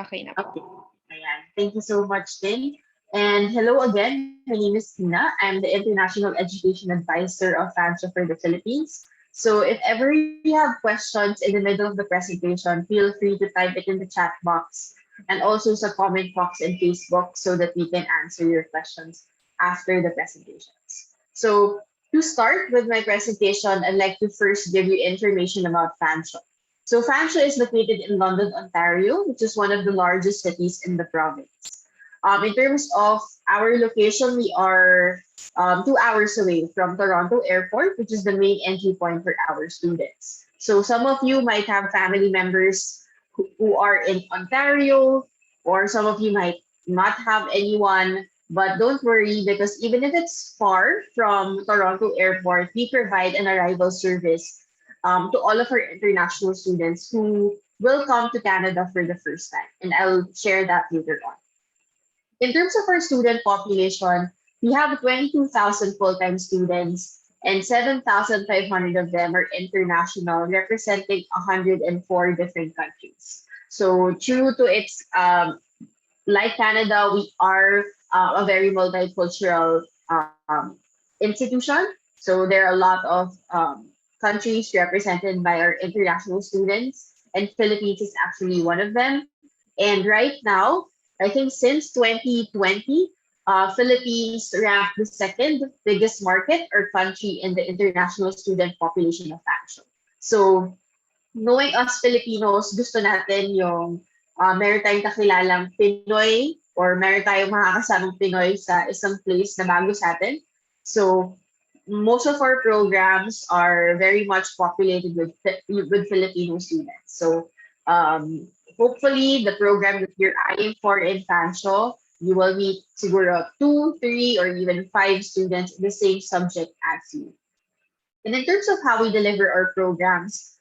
Okay na po. Okay. Ayan. Thank you so much, Tin. And hello again. My name is Tina. I'm the International Education Advisor of Fanshawe for the Philippines. So if ever you have questions in the middle of the presentation, feel free to type it in the chat box and also sa comment box in Facebook so that we can answer your questions after the presentations. So to start with my presentation, I'd like to first give you information about Fanshawe. So Fanshawe is located in London, Ontario, which is one of the largest cities in the province. In terms of our location, we are 2 hours away from Toronto Airport, which is the main entry point for our students. So some of you might have family members who are in Ontario, or some of you might not have anyone. But don't worry, because even if it's far from Toronto Airport, we provide an arrival service to all of our international students who will come to Canada for the first time. And I'll share that later on. In terms of our student population, we have 22,000 full-time students and 7,500 of them are international, representing 104 different countries. So true to its, like Canada, we are a very multicultural institution. So there are a lot of countries represented by our international students, and Philippines is actually one of them. And right now, I think since 2020, Philippines ranked the second biggest market or country in the international student population of Fanshawe. So knowing us Filipinos, gusto natin yung meron tayong kakilalang Pinoy or meron tayong mga kasamang Pinoy sa isang place na bago sa atin. So most of our programs are very much populated with Filipino students. So hopefully the program that you're eyeing for in Fanshawe, you will meet siguro 2, 3, or even 5 students in the same subject as you. And in terms of how we deliver our programs,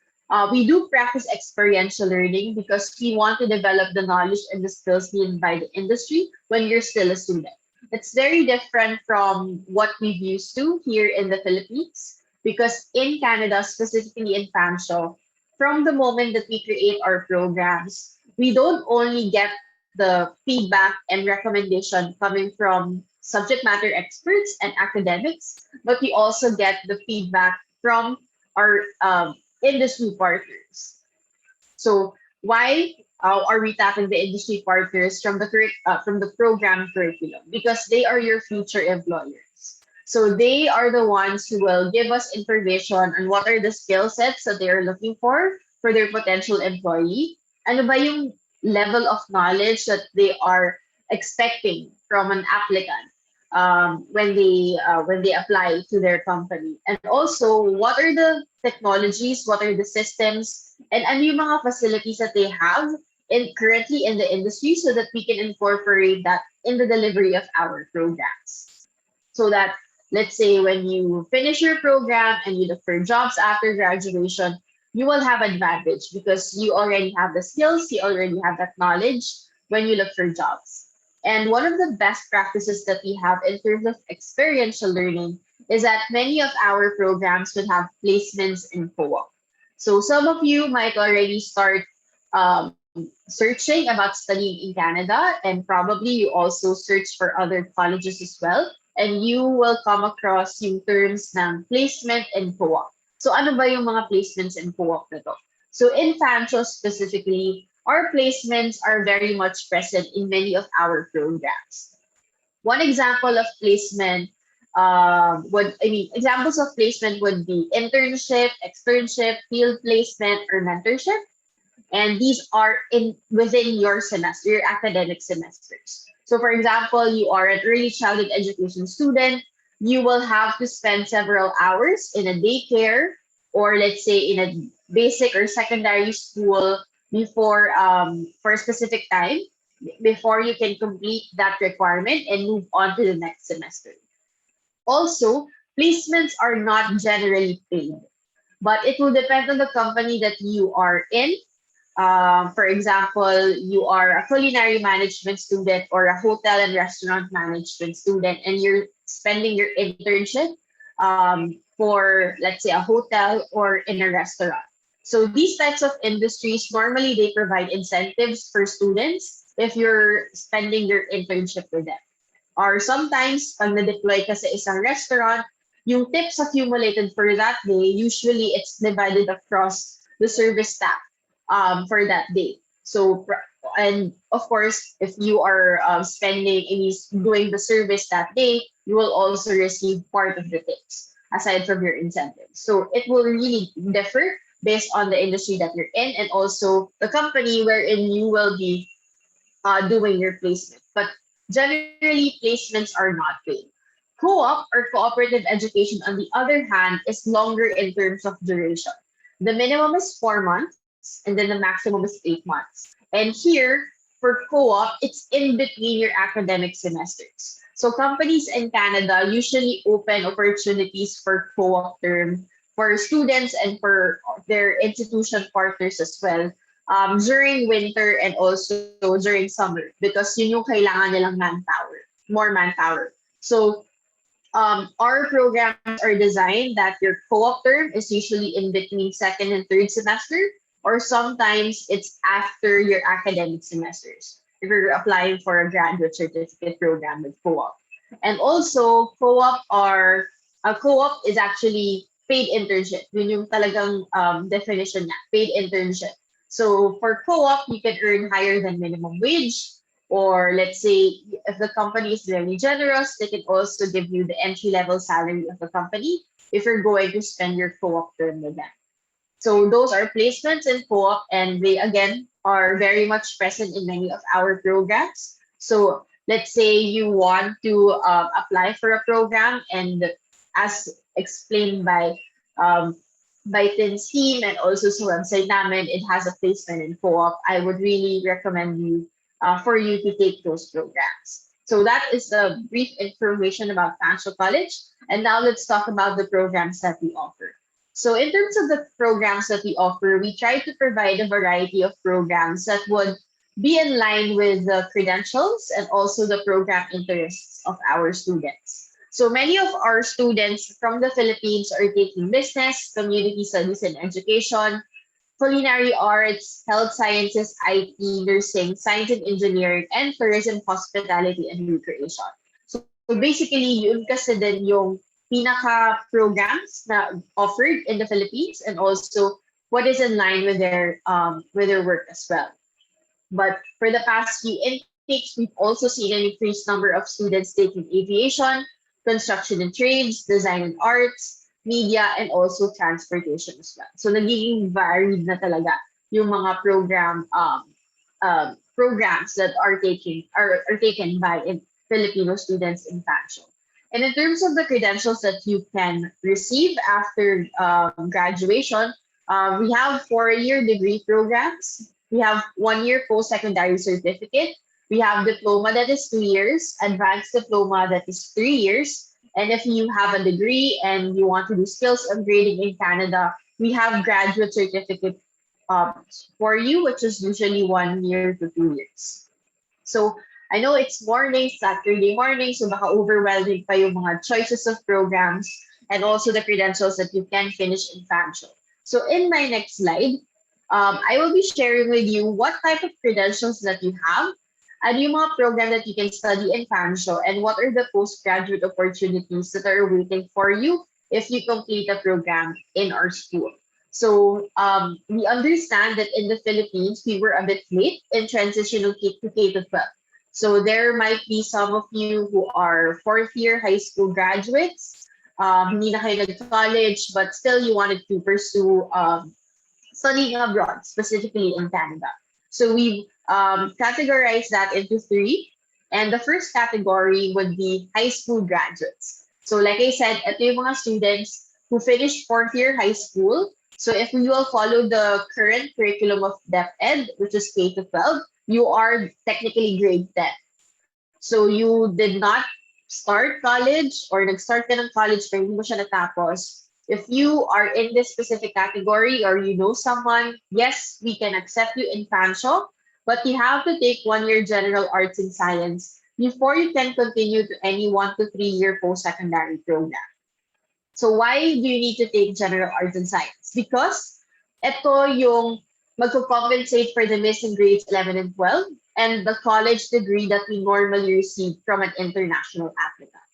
we do practice experiential learning because we want to develop the knowledge and the skills needed by the industry when you're still a student. It's very different from what we've used to here in the Philippines because in Canada, specifically in Fanshawe, from the moment that we create our programs, we don't only get the feedback and recommendation coming from subject matter experts and academics, but we also get the feedback from our industry partners. So why are we tapping the industry partners from the program curriculum? Because they are your future employers. So they are the ones who will give us information on what are the skill sets that they are looking for their potential employee. Ano ba yung level of knowledge that they are expecting from an applicant when they apply to their company, and also what are the technologies, what are the systems, and ano yung mga facilities that they have currently in the industry, so that we can incorporate that in the delivery of our programs. So that let's say when you finish your program and you look for jobs after graduation, you will have advantage because you already have the skills, you already have that knowledge when you look for jobs. And one of the best practices that we have in terms of experiential learning is that many of our programs would have placements in co-op. So some of you might already start searching about studying in Canada, and probably you also search for other colleges as well, and you will come across yung terms ng placement and co-op. So ano ba yung mga placements and co-op na to? So in Fanshawe specifically, our placements are very much present in many of our programs. One example of placement examples of placement would be internship, externship, field placement, or mentorship. And these are within your semester, your academic semesters. So for example, you are an early childhood education student, you will have to spend several hours in a daycare, or let's say in a basic or secondary school before for a specific time before you can complete that requirement and move on to the next semester. Also, placements are not generally paid, but it will depend on the company that you are in. For example, you are a culinary management student or a hotel and restaurant management student, and you're spending your internship for, let's say, a hotel or in a restaurant. So these types of industries, normally they provide incentives for students if you're spending your internship with them. Or sometimes, pag na-deploy ka sa isang restaurant, yung tips accumulated for that day, usually it's divided across the service staff for that day. So, and of course, if you are spending any doing the service that day, you will also receive part of the tips aside from your incentives. So it will really differ based on the industry that you're in and also the company wherein you will be doing your placement. But generally, placements are not paid. Co-op or cooperative education, on the other hand, is longer in terms of duration. The minimum is 4 months, and then the maximum is 8 months. And here, for co-op, it's in between your academic semesters. So companies in Canada usually open opportunities for co-op term for students and for their institution partners as well during winter and also during summer because yun yung kailangan nilang manpower, more manpower. So our programs are designed that your co-op term is usually in between second and third semester, or sometimes it's after your academic semesters if you're applying for a graduate certificate program with co-op. And also, co-op is actually paid internship. Yun yung talagang definition niya, paid internship. So for co-op, you can earn higher than minimum wage, or let's say if the company is very generous, they can also give you the entry level salary of the company if you're going to spend your co-op term with them. So those are placements in co-op, and they again are very much present in many of our programs. So let's say you want to apply for a program, and as explained um, by Tin's team and also sa website namin, it has a placement in co-op. I would really recommend you for you to take those programs. So that is a brief information about Fanshawe College. And now let's talk about the programs that we offer. So in terms of the programs that we offer, we try to provide a variety of programs that would be in line with the credentials and also the program interests of our students. So many of our students from the Philippines are taking business, community studies and education, culinary arts, health sciences, IT, nursing, science and engineering, and tourism, hospitality, and recreation. So basically, yun kasi din yung pinaka-programs na offered in the Philippines and also what is in line with their work as well. But for the past few intakes, we've also seen an increased number of students taking aviation, construction and trades, design and arts, media, and also transportation as well. So nagiging varied na talaga yung mga programs that are taken by Filipino students in Fanshawe. And in terms of the credentials that you can receive after graduation, we have 4-year degree programs. We have 1-year post-secondary certificate. We have diploma that is 2 years, advanced diploma that is 3 years. And if you have a degree and you want to do skills upgrading in Canada, we have graduate certificate for you, which is usually 1 year to 2 years. So I know it's morning, Saturday morning, so baka overwhelming pa yung mga choices of programs and also the credentials that you can finish in Fanshawe. So in my next slide, I will be sharing with you what type of credentials that you have, ano yung mga program that you can study in Fanshawe, and what are the postgraduate opportunities that are waiting for you if you complete a program in our school. So we understand that in the Philippines, we were a bit late in transitioning to K to 12. So there might be some of you who are fourth year high school graduates, hindi na kayo nag-college, but still you wanted to pursue studying abroad, specifically in Canada. So we categorize that into 3. And the first category would be high school graduates. So like I said, ito yung mga students who finished fourth year high school. So if you will follow the current curriculum of DepEd, which is K to 12, you are technically grade 10. So you did not start college or nag-start ka ng college pero hindi mo siya natapos. If you are in this specific category or you know someone, yes, we can accept you in Fanshawe, but you have to take 1-year general arts and science before you can continue to any 1 to 3 year post-secondary program. So why do you need to take general arts and science? Because Ito yung magko-compensate for the missing grades 11 and 12 and the college degree that we normally receive from an international applicant.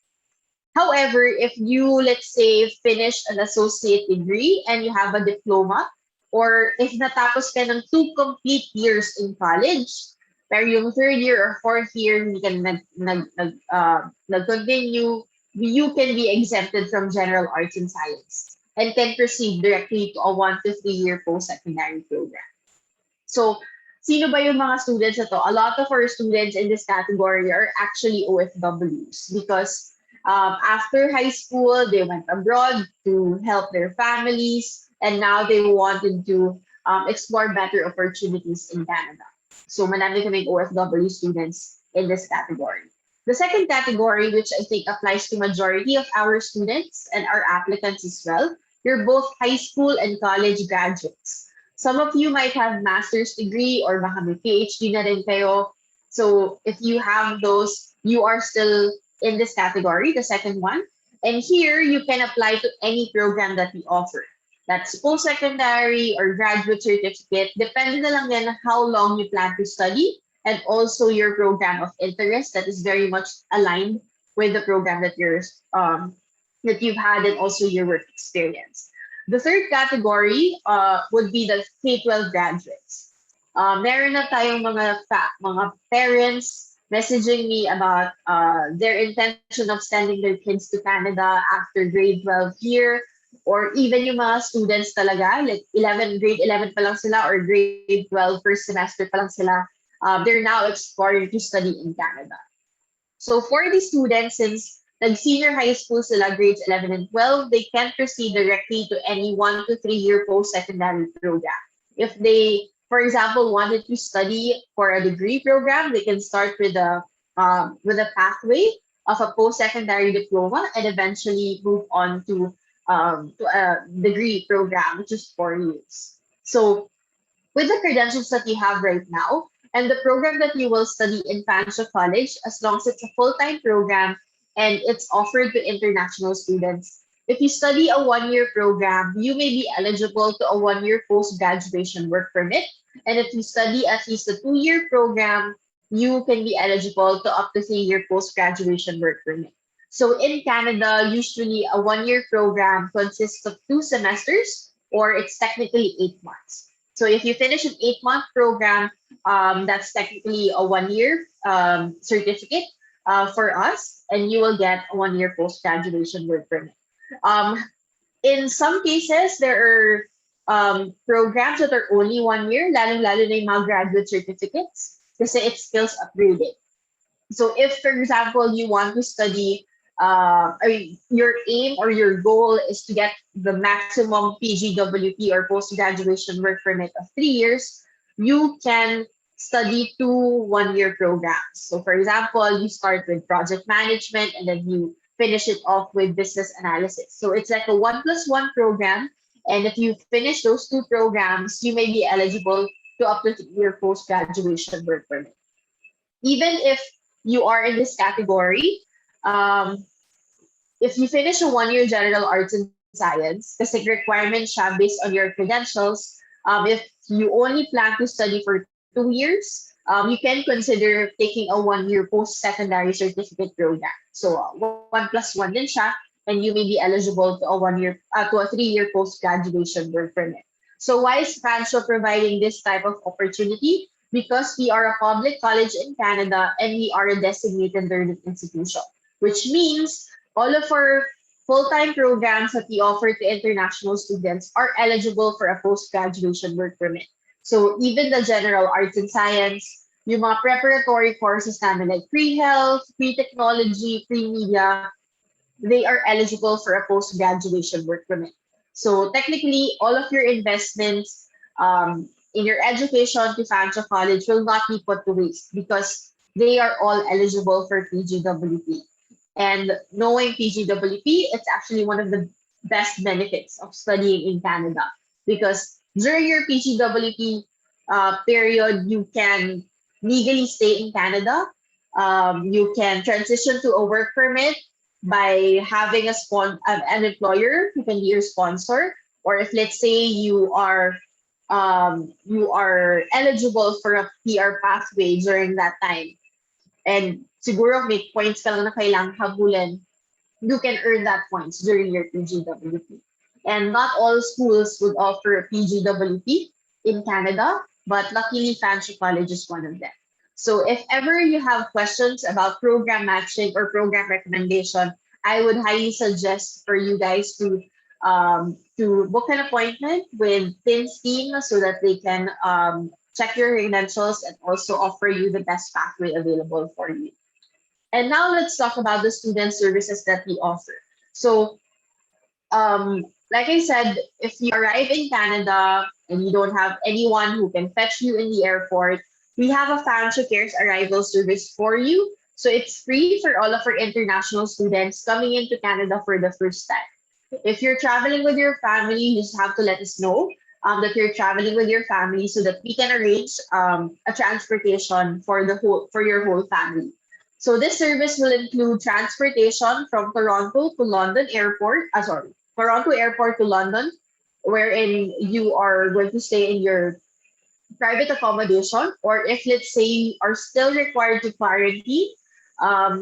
However, if you, let's say, finish an associate degree and you have a diploma, or if natapos ka ng 2 complete years in college, pero yung third year or fourth year, hindi ka nag-continue, you can be exempted from general arts and science and can proceed directly to a 1 to 3 year post-secondary program. So, sino ba yung mga students na to? A lot of our students in this category are actually OFWs because after high school, they went abroad to help their families, and now they wanted to explore better opportunities in Canada. So, marami kaming OFW students in this category. The second category, which I think applies to majority of our students and our applicants as well, you're both high school and college graduates. Some of you might have master's degree or baka may PhD na rin kayo. So if you have those, you are still in this category, the second one. And here you can apply to any program that we offer. That's post-secondary or graduate certificate. Depende na lang yan how long you plan to study and also your program of interest that is very much aligned with the program that you've had and also your work experience. The third category would be the K-12 graduates. Meron na tayong mga parents messaging me about their intention of sending their kids to Canada after grade 12 here, or even yung mga students talaga, like grade 11 pa lang sila or grade 12 first semester pa lang sila, they're now exploring to study in Canada. So for the students, since nag-senior high school sila, grades 11 and 12, they can proceed directly to any 1 to 3 year post-secondary program. If they, for example, wanted to study for a degree program, they can start with a pathway of a post-secondary diploma and eventually move on to a degree program, which is 4 years. So with the credentials that you have right now, and the program that you will study in Fanshawe College, as long as it's a full-time program and it's offered to international students. If you study a 1 year program, you may be eligible to a 1 year post-graduation work permit. And if you study at least a 2 year program, you can be eligible to up to 3 year post-graduation work permit. So in Canada, usually a 1 year program consists of 2 semesters, or it's technically 8 months. So if you finish an 8 month program, that's technically a 1 year certificate for us, and you will get a 1 year post-graduation work permit. In some cases, there are programs that are only 1 year, lalo-lalo na yung mga graduate certificates, kasi it's skills upgrading. So if, for example, you want to study, your aim or your goal is to get the maximum PGWP or post-graduation work permit of 3 years, you can study 2 1 year programs. So for example, you start with project management and then you finish it off with business analysis. So it's like a 1+1 program. And if you finish those 2 programs, you may be eligible to up to 3 year post-graduation work permit. Even if you are in this category, if you finish a 1 year general arts and science, kasi requirement siya based on your credentials, if you only plan to study for 2 years, you can consider taking a 1 year post-secondary certificate program. So 1+1 din siya, and you may be eligible to a 3 year post-graduation work permit. So why is Fanshawe providing this type of opportunity? Because we are a public college in Canada and we are a designated learning institution, which means all of our full-time programs that we offer to international students are eligible for a post-graduation work permit. So even the general arts and science, yung mga preparatory courses namin like pre-health, pre-technology, pre-media, they are eligible for a post-graduation work permit. So technically, all of your investments in your education to Fanshawe College will not be put to waste because they are all eligible for PGWP. And knowing PGWP, it's actually one of the best benefits of studying in Canada because during your PGWP period, you can legally stay in Canada. You can transition to a work permit by having an employer who can be your sponsor. Or if, let's say, you are you are eligible for a PR pathway during that time. And siguro may points ka lang na kailangang habulin, you can earn that points during your PGWP. And not all schools would offer a PGWP in Canada, but luckily Fanshawe College is one of them. So if ever you have questions about program matching or program recommendation, I would highly suggest for you guys to book an appointment with Tim's team so that they can check your credentials and also offer you the best pathway available for you. And now let's talk about the student services that we offer. So, like I said, if you arrive in Canada and you don't have anyone who can fetch you in the airport, we have a Fanshawe Cares arrival service for you. So it's free for all of our international students coming into Canada for the first time. If you're traveling with your family, you just have to let us know that you're traveling with your family so that we can arrange a transportation for your whole family. So this service will include transportation from Toronto to London Airport. Toronto Airport to London, wherein you are going to stay in your private accommodation, or if let's say you are still required to quarantine,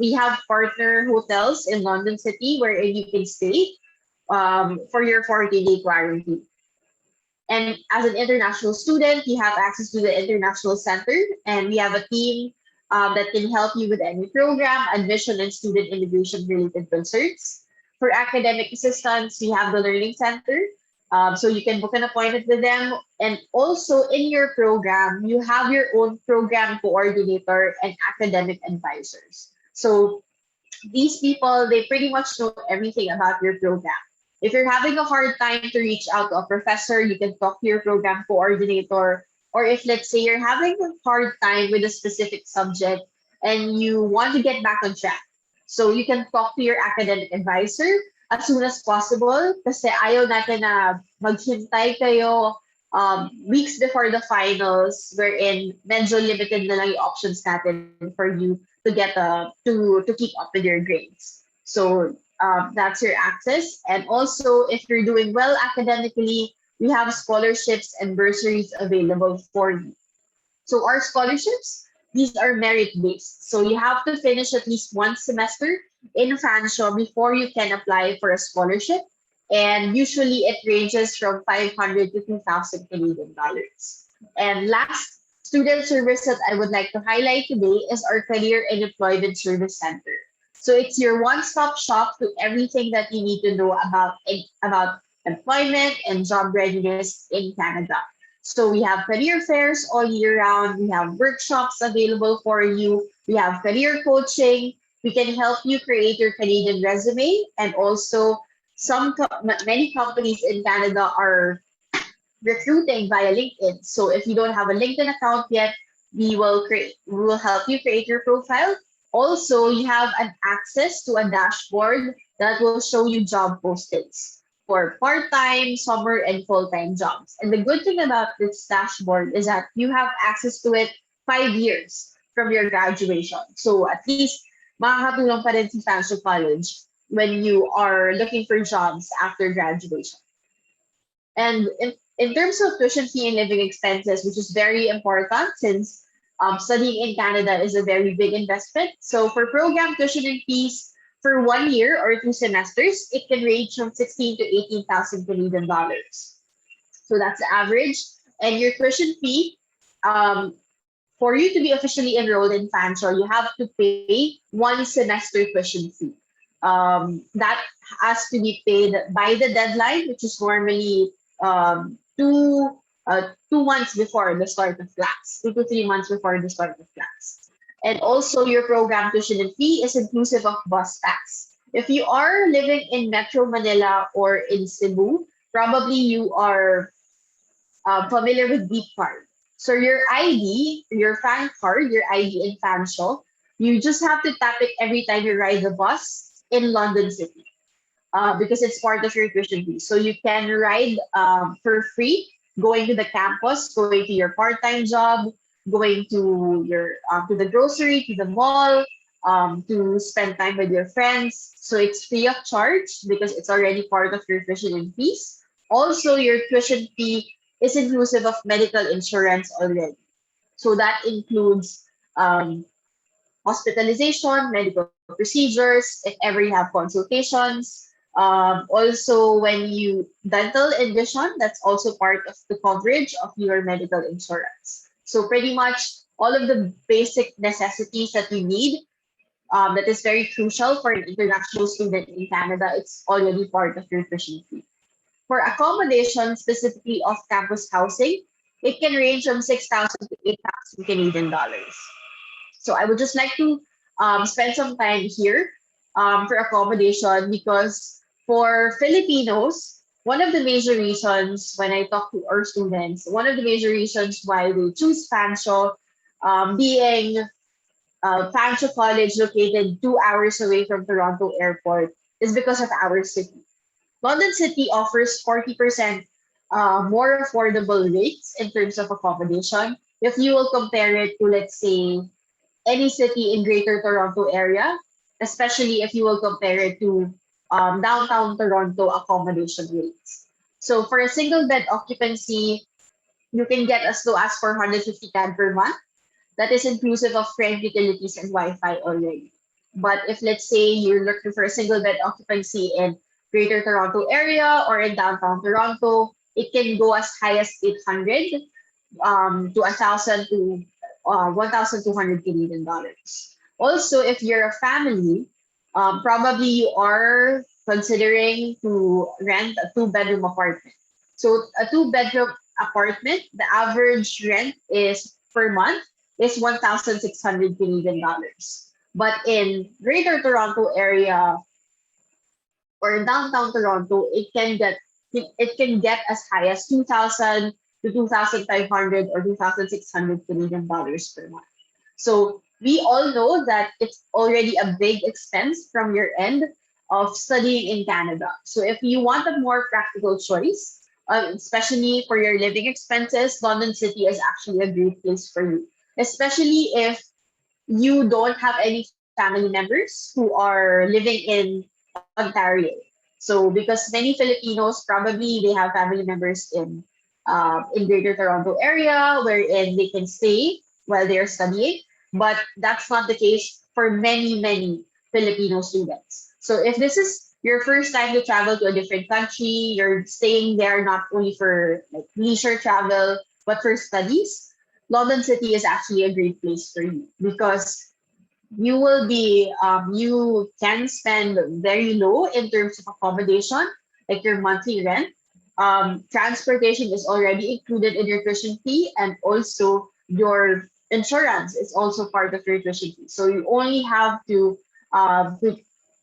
we have partner hotels in London City wherein you can stay for your 14-day quarantine. And as an international student, you have access to the International Center, and we have a team that can help you with any program, admission, and student immigration related concerns. For academic assistance, we have the Learning Center. So you can book an appointment with them. And also in your program, you have your own program coordinator and academic advisors. So these people, they pretty much know everything about your program. If you're having a hard time to reach out to a professor, you can talk to your program coordinator. Or if, let's say, you're having a hard time with a specific subject and you want to get back on track, so you can talk to your academic advisor as soon as possible kasi ayaw natin na maghintay kayo weeks before the finals wherein medyo limited na lang yung options natin for you to get to keep up with your grades. So that's your access. And also, if you're doing well academically, we have scholarships and bursaries available for you. So our scholarships, these are merit-based. So you have to finish at least one semester in Fanshawe before you can apply for a scholarship. And usually it ranges from 500 to 2,000 Canadian dollars. And last student service that I would like to highlight today is our Career and Employment Service Center. So it's your one-stop shop to everything that you need to know about employment and job readiness in Canada. So we have career fairs all year round. We have workshops available for you. We have career coaching. We can help you create your Canadian resume. And also many companies in Canada are recruiting via LinkedIn. So if you don't have a LinkedIn account yet, we will help you create your profile. Also, you have an access to a dashboard that will show you job postings for part-time, summer, and full-time jobs. And the good thing about this dashboard is that you have access to it 5 years from your graduation. So at least makakatulong pa rin si Fanshawe College when you are looking for jobs after graduation. And in terms of tuition fee and living expenses, which is very important since studying in Canada is a very big investment. So for program tuition and fees, for 1 year or 2 semesters, it can range from 16 to 18,000 Canadian dollars. So that's the average. And your tuition fee, for you to be officially enrolled in Fanshawe, you have to pay 1 semester tuition fee. That has to be paid by the deadline, which is normally 2 months before the start of class, 2 to 3 months before the start of class. And also your program tuition and fee is inclusive of bus tax. If you are living in Metro Manila or in Cebu, probably you are familiar with Beep Card. So your ID, your fan card, your ID in Fanshawe, you just have to tap it every time you ride the bus in London City because it's part of your tuition fee. So you can ride for free, going to the campus, going to your part-time job, going to your to the grocery, to the mall, to spend time with your friends. So it's free of charge because it's already part of your tuition and fees. Also, your tuition fee is inclusive of medical insurance already. So that includes hospitalization, medical procedures, if ever you have consultations. Also, when you dental and vision, that's also part of the coverage of your medical insurance. So pretty much all of the basic necessities that you need, that is very crucial for an international student in Canada, it's already part of your tuition fee. For accommodation, specifically off-campus housing, it can range from 6,000 to 8,000 Canadian dollars. So I would just like to spend some time here for accommodation because for Filipinos, one of the major reasons when I talk to our students, one of the major reasons why they choose Fanshawe, being Fanshawe College located 2 hours away from Toronto Airport, is because of our city. London City offers 40% more affordable rates in terms of accommodation. If you will compare it to, let's say, any city in Greater Toronto area, especially if you will compare it to downtown Toronto accommodation rates. So for a single bed occupancy, you can get as low as 450 CAD per month. That is inclusive of rent, utilities, and Wi-Fi already. But if let's say you're looking for a single bed occupancy in Greater Toronto area or in downtown Toronto, it can go as high as 800 to 1,000 to 1,200 Canadian dollars. Also, if you're a family, probably you are considering to rent a two-bedroom apartment. So a two-bedroom apartment, the average rent is per month is 1,600 Canadian dollars. But in Greater Toronto area or downtown Toronto, it can get as high as 2,000 to 2,500 or 2,600 Canadian dollars per month. So we all know that it's already a big expense from your end of studying in Canada. So if you want a more practical choice, especially for your living expenses, London City is actually a great place for you, especially if you don't have any family members who are living in Ontario. So because many Filipinos probably they have family members in Greater Toronto area wherein they can stay while they're studying, but that's not the case for many Filipino students. So if this is your first time to travel to a different country, you're staying there not only for like leisure travel but for studies, London City is actually a great place for you because you can spend very low in terms of accommodation, like your monthly rent. Transportation is already included in your tuition fee, and also your insurance is also part of your tuition fee. So you only have um, to,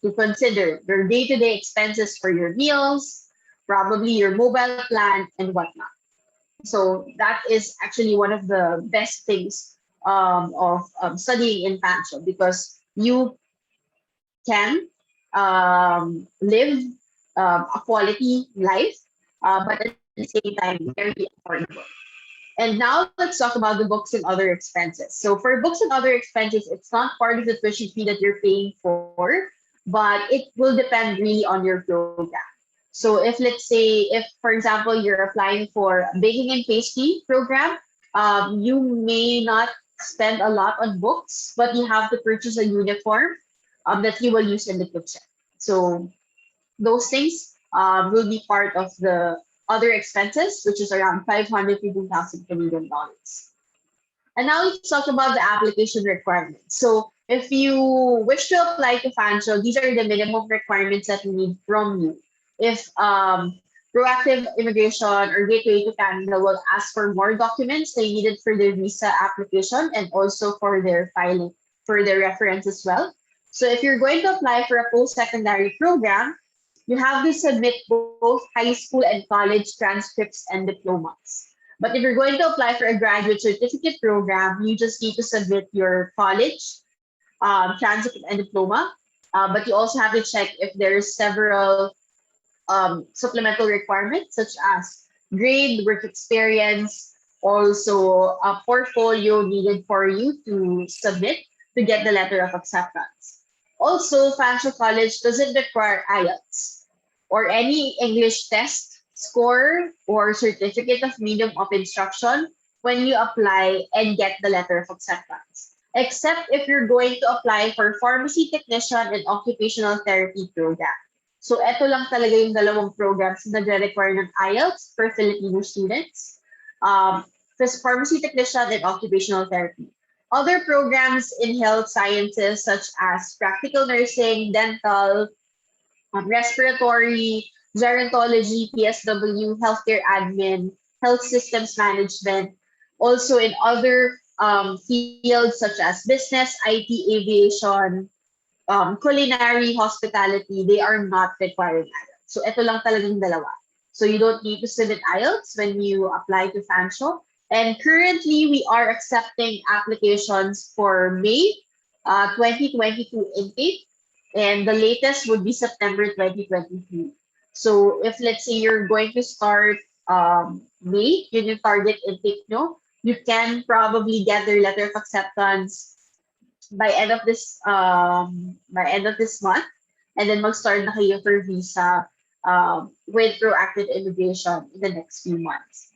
to consider your day-to-day expenses for your meals, probably your mobile plan, and whatnot. So that is actually one of the best things of studying in Pancho because you can live a quality life, but at the same time, very affordable. And now let's talk about the books and other expenses. So for books and other expenses, it's not part of the tuition fee that you're paying for, but it will depend really on your program. So if let's say, if for example, you're applying for a baking and pastry program, you may not spend a lot on books, but you have to purchase a uniform that you will use in the kitchen. So those things will be part of the other expenses, which is around 500 to 2,000 Canadian dollars. And now let's talk about the application requirements. So if you wish to apply to Fanshawe, these are the minimum requirements that we need from you. If Proactive Immigration or Gateway to Canada will ask for more documents they needed for their visa application and also for their filing, for their reference as well. So if you're going to apply for a post-secondary program, you have to submit both high school and college transcripts and diplomas. But if you're going to apply for a graduate certificate program, you just need to submit your college transcript and diploma. But you also have to check if there's several supplemental requirements such as grade, work experience, also a portfolio needed for you to submit to get the letter of acceptance. Also, Fanshawe College doesn't require IELTS or any English test score or certificate of medium of instruction when you apply and get the letter of acceptance. Except if you're going to apply for pharmacy technician and occupational therapy program. So eto lang talaga yung dalawang programs na nagre-require ng IELTS for Filipino students. Pharmacy technician and occupational therapy. Other programs in health sciences such as practical nursing, dental, respiratory, gerontology, PSW, healthcare admin, health systems management, also in other fields such as business, IT, aviation, culinary, hospitality, they are not requiring IELTS. So ito lang talagang dalawa. So you don't need to submit IELTS when you apply to Fanshawe. And currently, we are accepting applications for May 2022 intake, and the latest would be September 2023. So if let's say you're going to start May, yun yung target intake nyo, you can probably get their letter of acceptance by end of this month, and then mag-start na kayo for visa with proactive immigration in the next few months.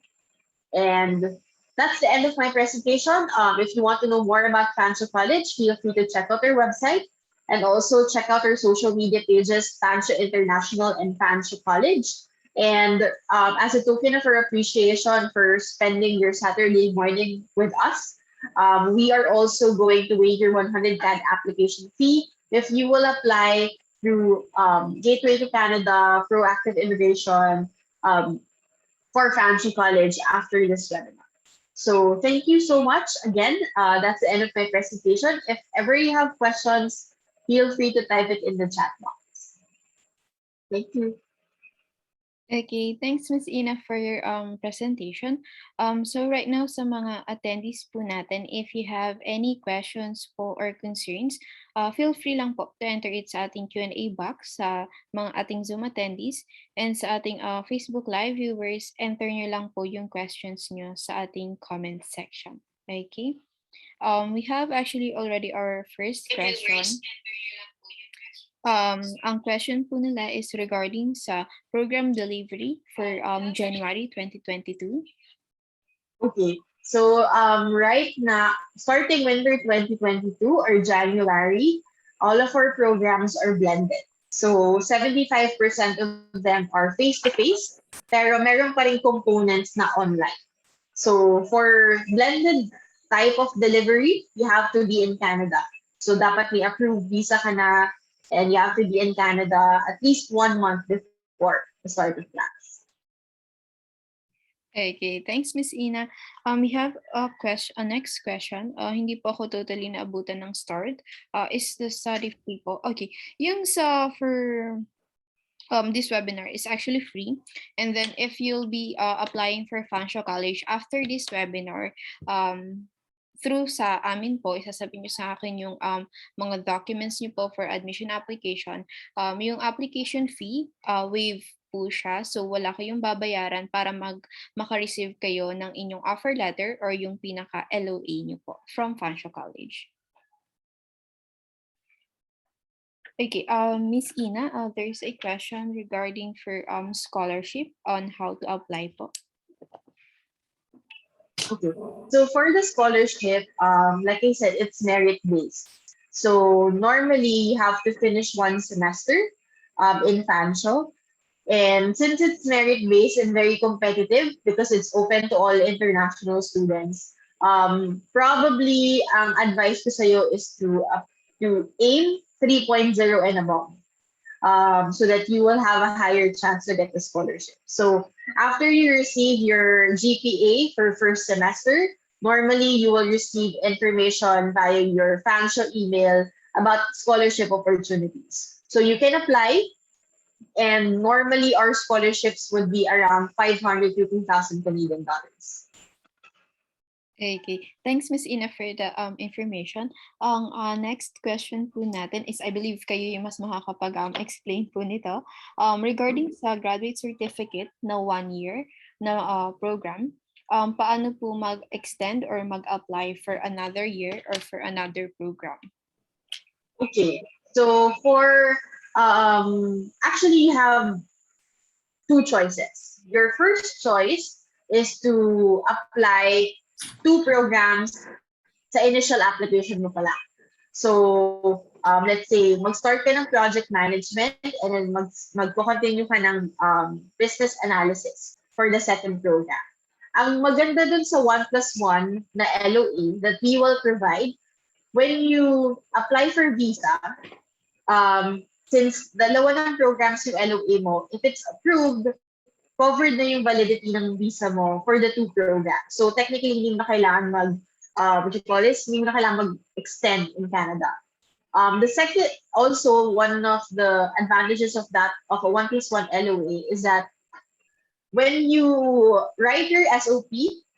And that's the end of my presentation. If you want to know more about Fanshawe College, feel free to check out our website and also check out our social media pages, Fanshawe International and Fanshawe College. And as a token of our appreciation for spending your Saturday morning with us, we are also going to waive your 100 CAD application fee if you will apply through Gateway to Canada, Proactive Immigration for Fanshawe College after this webinar. So thank you so much. Again, that's the end of my presentation. If ever you have questions, feel free to type it in the chat box. Thank you. Okay, thanks Ms. Ina for your presentation. So right now sa mga attendees po natin, if you have any questions po or concerns, feel free lang po to enter it sa ating Q&A box sa mga ating Zoom attendees, and sa ating Facebook Live viewers, enter nyo lang po yung questions nyo sa ating comment section. Okay, we have actually already our first question. Ang question po nila is regarding sa program delivery for January 2022. Okay, so right now, starting winter 2022 or January, all of our programs are blended. So 75% of them are face-to-face, pero meron pa rin components na online. So for blended type of delivery, you have to be in Canada. So dapat may approved visa ka na, and you have to be in Canada at least 1 month before the start of class. Okay, thanks Miss Ina. We have a next question. Hindi po ako totally naabutan ng start. Is the study fee po? Okay, yung for this webinar is actually free, and then if you'll be applying for Fanshawe College after this webinar, through sa amin po, isasabihin nyo sa akin yung mga documents nyo po for admission application. Yung application fee, waive po siya. So wala kayong babayaran para maka-receive kayo ng inyong offer letter or yung pinaka-LOA nyo po from Fanshawe College. Okay, Miss Ina, there's a question regarding for scholarship on how to apply po. Okay, so for the scholarship, like I said, it's merit-based. So normally you have to finish 1 semester in Fanshawe. And since it's merit-based and very competitive because it's open to all international students, probably advice ko sa'yo is to aim 3.0 and above. So that you will have a higher chance to get the scholarship. So after you receive your GPA for first semester, normally you will receive information via your Fanshawe email about scholarship opportunities. So you can apply, and normally our scholarships would be around 500 to 2,000 Canadian dollars. Okay, thanks Miss Ina for the information. Ang next question po natin is, I believe kayo yung mas makakapag-explain po nito. Regarding sa graduate certificate na 1 year na program, paano po mag-extend or mag-apply for another year or for another program? Okay, so for actually you have 2 choices. your first choice is to apply 2 programs sa initial application mo pala. So, let's say, mag-start ka ng project management and then mag-continue ka ng business analysis for the second program. Ang maganda dun sa 1+1 na LOA that we will provide, when you apply for visa, since dalawa ng programs yung LOA mo, if it's approved, covered na yung validity ng visa mo for the 2 programs. So technically, hindi mo na kailangan hindi mo na kailangan mag-extend in Canada. The second, also one of the advantages of a 1+1 LOA is that when you write your SOP,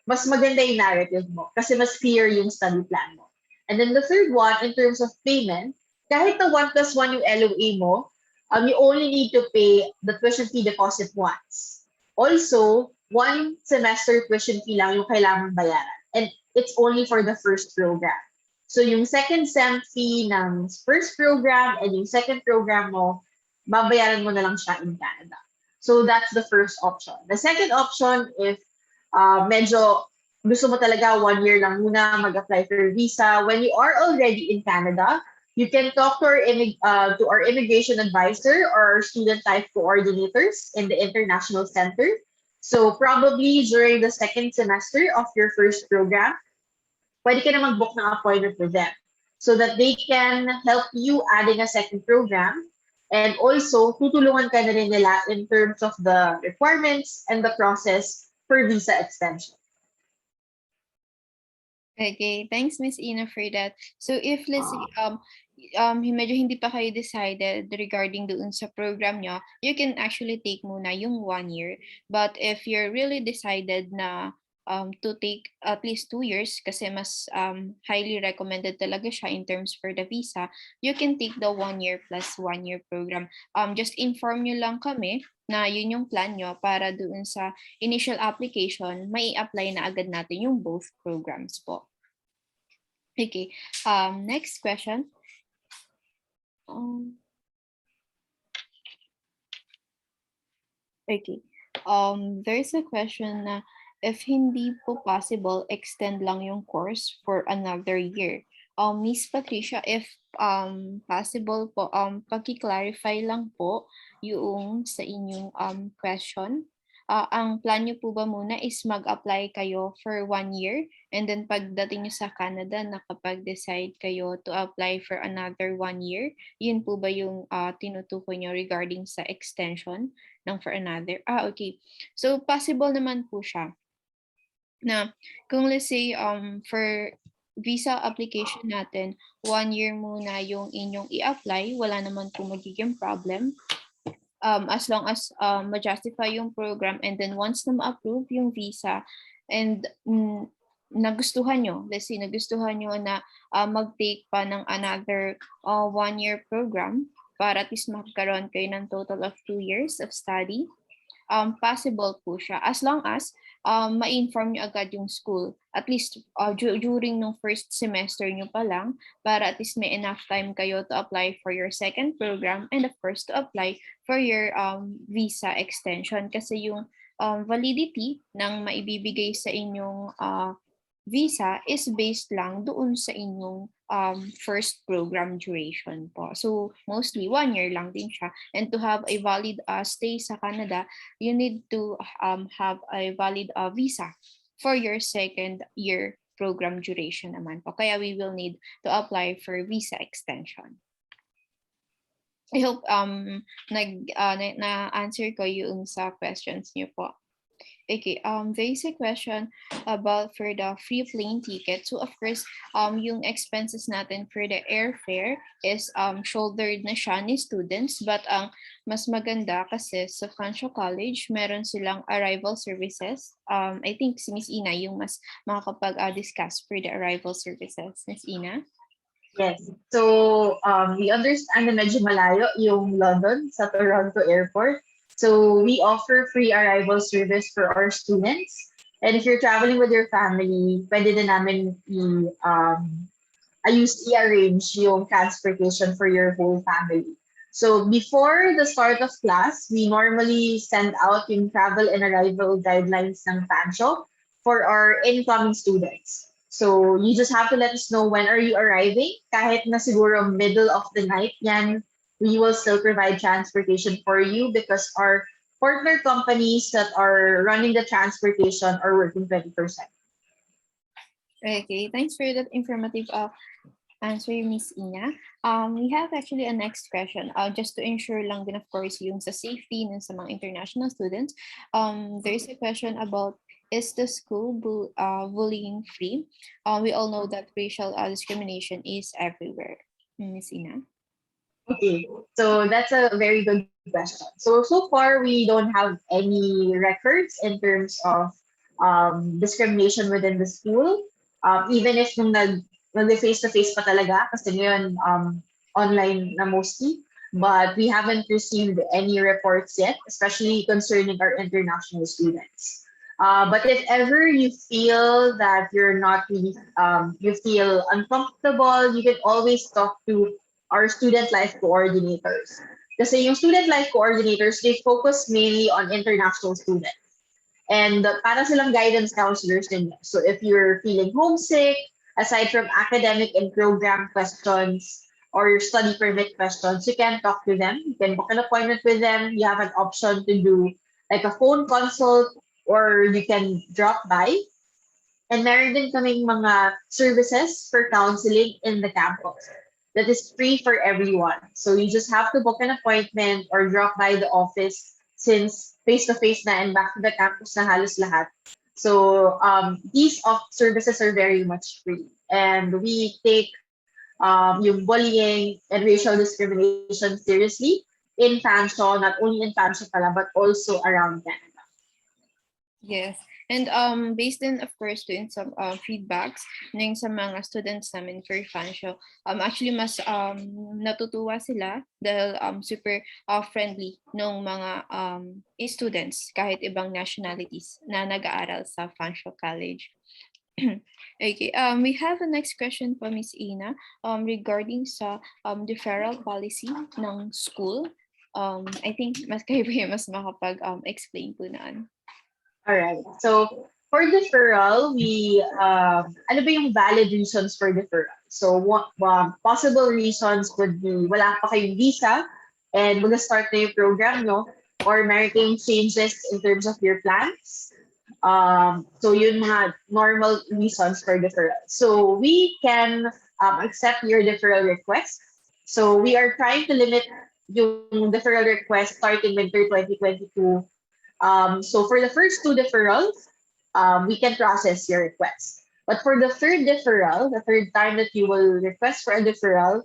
mas maganda yung narrative mo kasi mas clear yung study plan mo. And then the third one, in terms of payment, kahit na 1+1 yung LOA mo, you only need to pay the tuition fee deposit once. Also, 1 semester tuition fee lang yung kailangan bayaran. And it's only for the first program. So yung second sem fee ng first program and yung second program mo, babayaran mo na lang siya in Canada. So that's the first option. The second option, if medyo gusto mo talaga 1 year lang muna mag-apply for visa, when you are already in Canada, you can talk to our immigration advisor or our student life coordinators in the International Center. So probably during the second semester of your first program, pwede ka na mag-book ng appointment with them so that they can help you adding a second program. And also, tutulungan ka na rin nila in terms of the requirements and the process for visa extension. Okay, thanks Miss Ina for that. So if let's say medyo hindi pa kayo decided regarding doon sa program nyo, you can actually take muna yung 1 year. But if you're really decided na to take at least 2 years kasi mas highly recommended talaga siya in terms for the visa, you can take the 1 year plus 1 year program. Just inform nyo lang kami na yun yung plan nyo para doon sa initial application, may apply na agad natin yung both programs po. Okay, next question. Okay, there's a question na if hindi po possible, extend lang yung course for another year. Miss Patricia, if possible po, paki-clarify lang po yung sa inyong question. Ang plan nyo po ba muna is mag-apply kayo for 1 year and then pagdating nyo sa Canada, nakapag-decide kayo to apply for another 1 year? Yun po ba yung tinutukoy nyo regarding sa extension ng for another? Okay. So possible naman po siya na kung let's say for visa application natin, 1 year muna yung inyong i-apply, wala naman po magiging problem. As long as ma-justify yung program and then once na ma-approve yung visa and nagustuhan nyo, let's say nagustuhan nyo na mag-take pa ng another 1 year program para at least magkaroon kayo ng total of 2 years of study, possible po siya as long as ma-inform nyo agad yung school at least during nung first semester nyo pa lang para at least may enough time kayo to apply for your second program and of course to apply for your visa extension kasi yung validity ng maibibigay sa inyong visa is based lang doon sa inyong first program duration po. So mostly 1 year lang din siya. And to have a valid stay sa Canada, you need to have a valid visa for your second year program duration naman po. Kaya we will need to apply for visa extension. I hope na-answer ko yung sa questions niyo po. Okay, there is a question about for the free plane ticket. So of course, yung expenses natin for the airfare is shouldered na siya ni students, but ang mas maganda kasi sa Fanshawe College, meron silang arrival services. I think si Miss Ina yung mas makakapag-discuss for the arrival services. Miss Ina? Yes. So, we understand na medyo malayo yung London sa Toronto Airport. So we offer free arrival service for our students. And if you're traveling with your family, pwede din namin i-arrange yung transportation for your whole family. So before the start of class, we normally send out yung travel and arrival guidelines ng Fanshawe for our incoming students. So you just have to let us know when are you arriving. Kahit na siguro middle of the night yan, we will still provide transportation for you because our partner companies that are running the transportation are working 20%. Okay, thanks for that informative answer, Miss Ina. We have actually a next question. Just to ensure lang din, of course, yung sa safety ng sa mga international students. There is a question about, is the school bullying free? We all know that racial discrimination is everywhere. Miss Ina. Okay, so that's a very good question. So far we don't have any records in terms of discrimination within the school. Even if nung face to face pa talaga, kasi ngayon online na mostly. But we haven't received any reports yet, especially concerning our international students. But if ever you feel that you're not really, you feel uncomfortable, you can always talk to our student life coordinators. Kasi yung student life coordinators, they focus mainly on international students. And para silang guidance counselors din. So if you're feeling homesick, aside from academic and program questions or your study permit questions, you can talk to them. You can book an appointment with them. You have an option to do like a phone consult or you can drop by. And meron din kaming mga services for counseling in the campus that is free for everyone. So you just have to book an appointment or drop by the office since face-to-face na and back to the campus na halos lahat. So these services are very much free. And we take yung bullying and racial discrimination seriously in Fanshawe, not only in Fanshawe pala, but also around Canada. Yes. And based in, of course, doing some feedbacks ng sa mga students namin for Fanshawe, actually mas natutuwa sila dahil super friendly ng mga students kahit ibang nationalities na nag-aaral sa Fanshawe College. Okay, we have a next question for Miss Ina regarding sa deferral policy ng school. I think mas kayo mas makapag-explain po naan. All right. So for deferral, we ano ba yung valid reasons for deferral? So what possible reasons would be wala pa kayong visa and mag-start na yung program, no? Or meron kayong changes in terms of your plans. So yun mga normal reasons for deferral. So we can accept your deferral request. So we are trying to limit yung deferral request starting winter 2022. So for the first two deferrals, we can process your request. But for the third deferral, the third time that you will request for a deferral,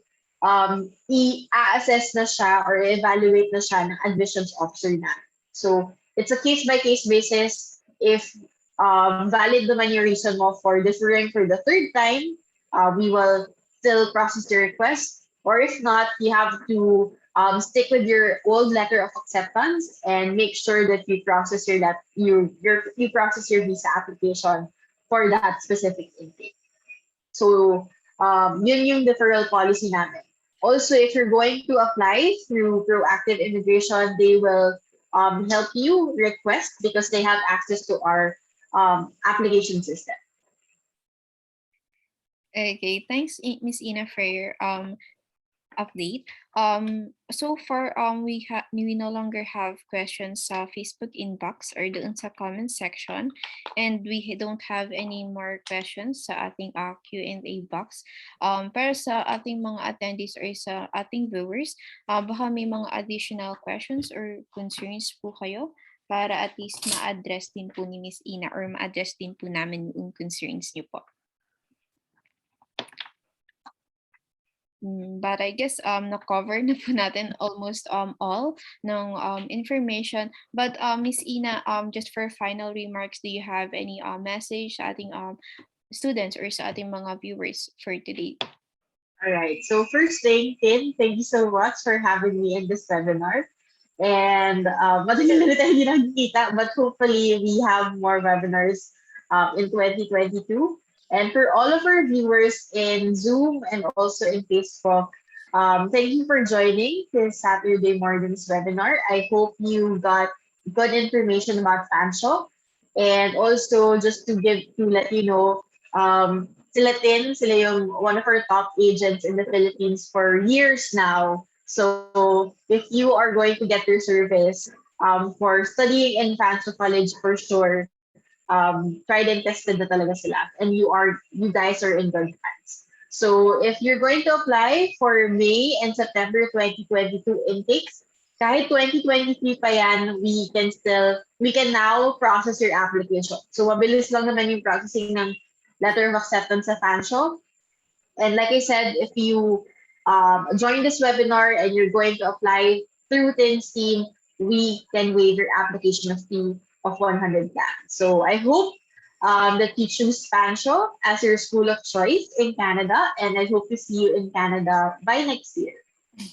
i-assess na siya or evaluate na siya ng admissions officer na. So it's a case-by-case basis. If valid naman yung reason mo for deferring for the third time, we will still process your request. Or if not, you have to stick with your old letter of acceptance and make sure that you process you process your visa application for that specific intake. So yun yung deferral policy namin. Also, if you're going to apply through proactive immigration, they will help you request because they have access to our application system. Okay, thanks, Miss Ina, for your update. So far, we no longer have questions sa Facebook inbox or doon sa comment section, and we don't have any more questions sa ating Q&A box. Pero sa ating mga attendees or sa ating viewers, baka may mga additional questions or concerns po kayo para at least ma-address din po ni Miss Ina or ma-address din po namin yung concerns niyo po. But I guess na-cover na po natin almost all ng information. But Miss Ina, just for final remarks, do you have any message sa ating students or sa ating mga viewers for today? All right. So first thing, Tin, thank you so much for having me in this webinar. And matagal na tayo hindi nakikita, but hopefully we have more webinars in 2022. And for all of our viewers in Zoom and also in Facebook, Thank you for joining this Saturday morning's webinar. I hope you got good information about Fanshawe. And also, just to let you know, sila Tin, sila yung one of our top agents in the Philippines for years now. So if you are going to get their service for studying in Fanshawe College, for sure, tried and tested na talaga sila. And you guys are in good hands. So if you're going to apply for May and September 2022 intakes, kahit 2023 pa yan, we can now process your application. So mabilis lang naman yung processing ng letter of acceptance sa Fanshawe. And like I said, if you join this webinar and you're going to apply through Tin's team, we can waive your application fee of 100 CAD. So I hope that you choose Fanshawe as your school of choice in Canada, and I hope to see you in Canada by next year.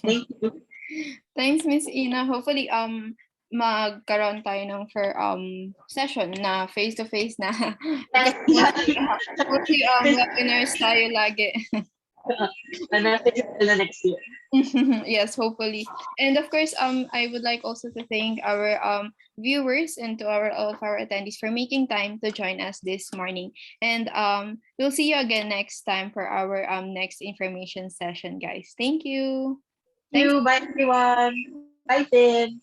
Thank you. Thanks, Miss Ina. Hopefully, magkaroon tayo ng for session na face-to-face na. Because mostly webinars tayo lagi. Next year. Yes, hopefully. And of course, I would like also to thank our viewers and to all of our attendees for making time to join us this morning. And we'll see you again next time for our next information session, guys. Thank you. Thank you. Bye, everyone. Bye, Tin.